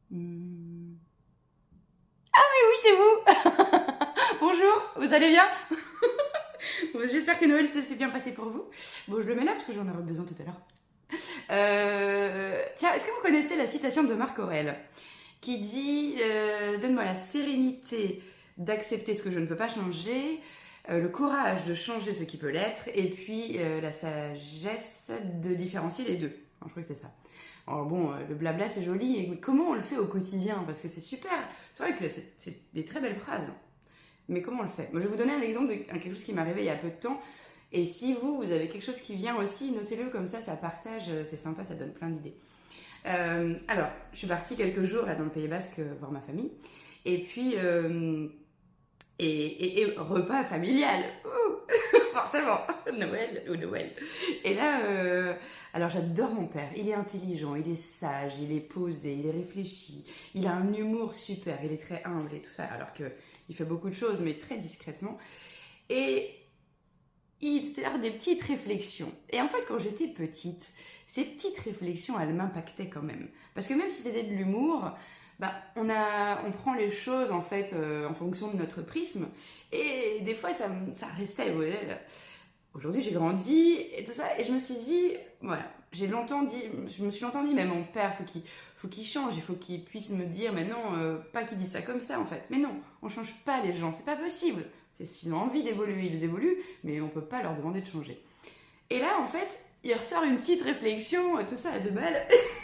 Hmm. Oui, c'est vous. Bonjour, vous allez bien? Bon, j'espère que Noël s'est bien passé pour vous. Bon, je le mets là parce que j'en aurai besoin tout à l'heure. Tiens, est-ce que vous connaissez la citation de Marc Aurèle qui dit donne-moi la sérénité d'accepter ce que je ne peux pas changer, le courage de changer ce qui peut l'être, et puis la sagesse de différencier les deux. Alors, je crois que c'est ça. Alors bon, le blabla c'est joli, mais comment on le fait au quotidien? Parce que c'est super. C'est vrai que c'est des très belles phrases. Mais comment on le fait? Moi, je vais vous donner un exemple de quelque chose qui m'est arrivé il y a peu de temps. Et si vous avez quelque chose qui vient aussi, notez-le comme ça partage, c'est sympa, ça donne plein d'idées. Alors, je suis partie quelques jours là dans le Pays Basque voir ma famille. Et puis, et repas familial, forcément, Noël ou Noël. Et là, alors j'adore mon père, il est intelligent, il est sage, il est posé, il est réfléchi, il a un humour super, il est très humble et tout ça, alors qu'il fait beaucoup de choses, mais très discrètement. Et il a des petites réflexions. Et en fait, quand j'étais petite, ces petites réflexions, elles m'impactaient quand même. Parce que même si c'était de l'humour, bah, on prend les choses en fait en fonction de notre prisme. Et des fois, ça restait. Ouais. Aujourd'hui, j'ai grandi et tout ça. Et je me suis dit, voilà, je me suis longtemps dit, mais mon père, faut qu'il change. Il faut qu'il puisse me dire, mais non, pas qu'il dise ça comme ça en fait. Mais non, on change pas les gens, c'est pas possible. S'ils ont envie d'évoluer, ils évoluent, mais on peut pas leur demander de changer. Et là, en fait, il ressort une petite réflexion, tout ça à deux balles.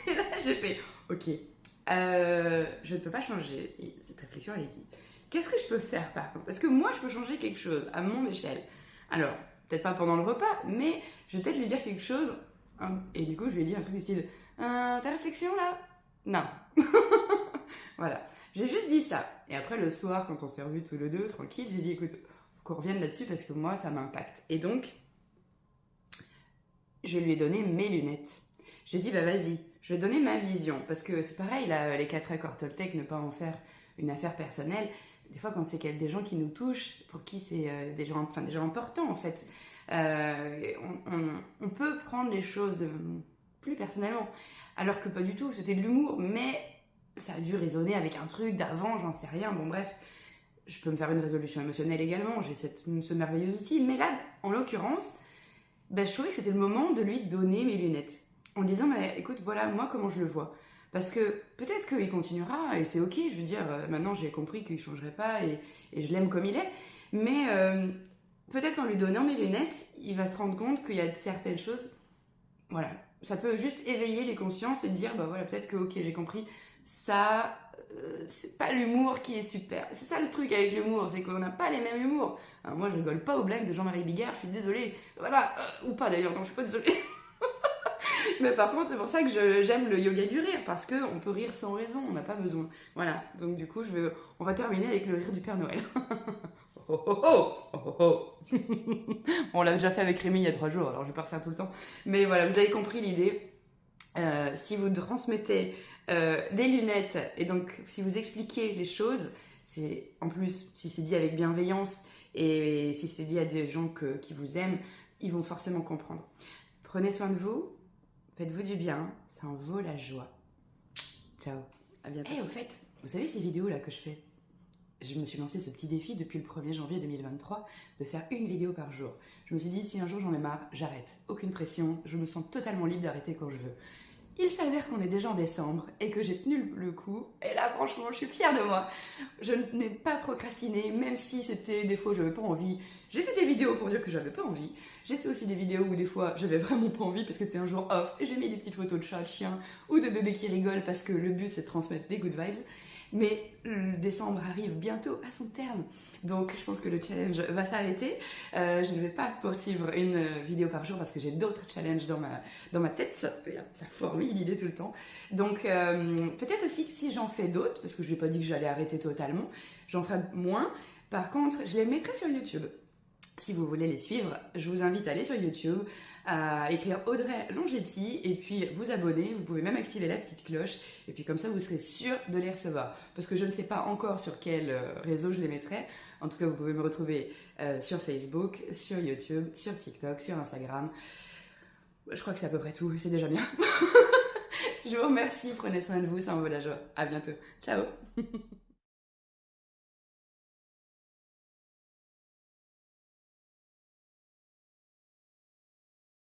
Et là, j'ai fait, ok, je ne peux pas changer. Et cette réflexion, elle est dit, qu'est-ce que je peux faire par contre? Parce que moi, je peux changer quelque chose à mon échelle. Alors, peut-être pas pendant le repas, mais je vais peut-être lui dire quelque chose. Hein, et du coup, je lui ai dit un truc du style, ta réflexion là? Non. Voilà. J'ai juste dit ça. Et après, le soir, quand on s'est revus tous les deux, tranquille, j'ai dit, écoute, faut qu'on revienne là-dessus parce que moi, ça m'impacte. Et donc, je lui ai donné mes lunettes. Je lui ai dit, bah vas-y, je vais donner ma vision. Parce que c'est pareil, là, les 4 accords Toltec, ne pas en faire une affaire personnelle. Des fois, quand c'est des gens qui nous touchent, pour qui c'est des gens importants, en fait, on peut prendre les choses plus personnellement. Alors que pas du tout, c'était de l'humour, mais ça a dû résonner avec un truc d'avant, j'en sais rien. Bon, bref, je peux me faire une résolution émotionnelle également, j'ai ce merveilleux outil. Mais là, en l'occurrence, ben, je trouvais que c'était le moment de lui donner mes lunettes. En disant, mais écoute, voilà, moi, comment je le vois. Parce que peut-être qu'il continuera, et c'est ok, je veux dire, maintenant j'ai compris qu'il ne changerait pas, et je l'aime comme il est. Mais peut-être qu'en lui donnant mes lunettes, il va se rendre compte qu'il y a certaines choses, voilà, ça peut juste éveiller les consciences et dire, bah voilà, peut-être que ok, j'ai compris, ça, c'est pas l'humour qui est super. C'est ça le truc avec l'humour, c'est qu'on n'a pas les mêmes humours. Alors moi, je rigole pas aux blagues de Jean-Marie Bigard, je suis désolée. Voilà, ou pas d'ailleurs, non, je suis pas désolée. Mais par contre, c'est pour ça que j'aime le yoga du rire, parce qu'on peut rire sans raison, on n'a pas besoin. Voilà, donc du coup, on va terminer avec le rire du Père Noël. Oh oh oh, oh oh oh. On l'a déjà fait avec Rémi il y a 3 jours, alors je vais pas refaire tout le temps. Mais voilà, vous avez compris l'idée. Si vous transmettez des lunettes et donc si vous expliquez les choses, c'est en plus si c'est dit avec bienveillance et si c'est dit à des gens qui vous aiment, ils vont forcément comprendre. Prenez soin de vous, faites-vous du bien, ça en vaut la joie. Ciao, à bientôt. Et au fait, vous savez ces vidéos là que je fais? Je me suis lancé ce petit défi depuis le 1er janvier 2023 de faire une vidéo par jour. Je me suis dit, si un jour j'en ai marre, j'arrête. Aucune pression, je me sens totalement libre d'arrêter quand je veux. Il s'avère qu'on est déjà en décembre et que j'ai tenu le coup. Et là, franchement, je suis fière de moi. Je n'ai pas procrastiné, même si c'était des fois, je n'avais pas envie. J'ai fait des vidéos pour dire que j'avais pas envie. J'ai fait aussi des vidéos où des fois, j'avais vraiment pas envie parce que c'était un jour off. Et j'ai mis des petites photos de chats, de chiens ou de bébés qui rigolent parce que le but, c'est de transmettre des good vibes. Mais le décembre arrive bientôt à son terme. Donc je pense que le challenge va s'arrêter. Je ne vais pas poursuivre une vidéo par jour parce que j'ai d'autres challenges dans ma tête. Ça fourmille l'idée tout le temps. Donc peut-être aussi que si j'en fais d'autres, parce que je n'ai pas dit que j'allais arrêter totalement, j'en ferai moins. Par contre, je les mettrai sur YouTube. Si vous voulez les suivre, je vous invite à aller sur YouTube, à écrire Audrey Longetti et puis vous abonner. Vous pouvez même activer la petite cloche et puis comme ça vous serez sûr de les recevoir. Parce que je ne sais pas encore sur quel réseau je les mettrai. En tout cas, vous pouvez me retrouver sur Facebook, sur YouTube, sur TikTok, sur Instagram. Je crois que c'est à peu près tout, c'est déjà bien. Je vous remercie, prenez soin de vous, ça envoie la joie. À bientôt. Ciao.